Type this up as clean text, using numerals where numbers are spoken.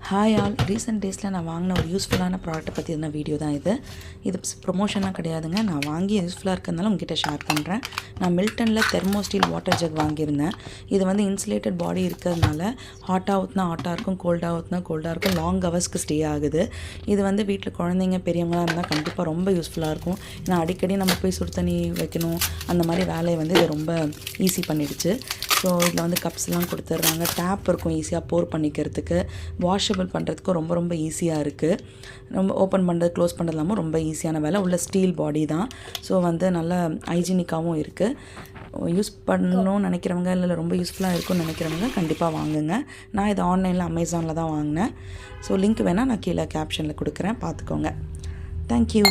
Hi all, recent டேஸில் நான் வாங்கின ஒரு யூஸ்ஃபுல்லான ப்ராடக்ட்டை பற்றின வீடியோ தான் இது ப்ரொமோஷனாக கிடையாதுங்க. நான் வாங்கி யூஸ்ஃபுல்லாக இருக்கிறதுனால உங்ககிட்ட ஷேர் பண்ணுறேன். நான் மில்டனில் தெர்மோஸ்டீல் வாட்டர் ஜக் வாங்கியிருந்தேன். இது வந்து இன்சுலேட்டட் பாடி இருக்கிறதுனால ஹாட்டாக ஊற்றினா ஹாட்டாக இருக்கும், கோல்டாக ஊற்றினா கோல்டாக இருக்கும், லாங் ஹவர்ஸ்க்கு ஸ்டே ஆகுது. இது வந்து வீட்டில் குழந்தைங்க பெரியவங்களாக இருந்தால் கண்டிப்பாக ரொம்ப யூஸ்ஃபுல்லாக இருக்கும். ஏன்னா அடிக்கடி நம்ம போய் சுடு தண்ணி வைக்கணும், அந்த மாதிரி வேலையை வந்து இது ரொம்ப ஈஸி பண்ணிடுச்சு. ஸோ இதில் வந்து கப்ஸ்லாம் கொடுத்துட்றாங்க, டேப் இருக்கும் ஈஸியாக போர் பண்ணிக்கிறதுக்கு, வாஷபிள் பண்ணுறதுக்கும் ரொம்ப ரொம்ப ஈஸியாக இருக்குது. ரொம்ப ஓப்பன் பண்ணுறது க்ளோஸ் பண்ணுறது இல்லாமல் ரொம்ப ஈஸியான வேலை. உள்ள ஸ்டீல் பாடி தான். ஸோ வந்து நல்லா ஹைஜீனிக்காகவும் இருக்குது. யூஸ் பண்ணணும்னு நினைக்கிறவங்க இல்லை ரொம்ப யூஸ்ஃபுல்லாக இருக்கும்னு நினைக்கிறவங்க கண்டிப்பாக வாங்குங்க. நான் இது ஆன்லைனில் அமேசானில் தான் வாங்கினேன். ஸோ லிங்க் வேணால் நான் கீழே கேப்ஷனில் கொடுக்குறேன், பார்த்துக்கோங்க. தேங்க்யூ.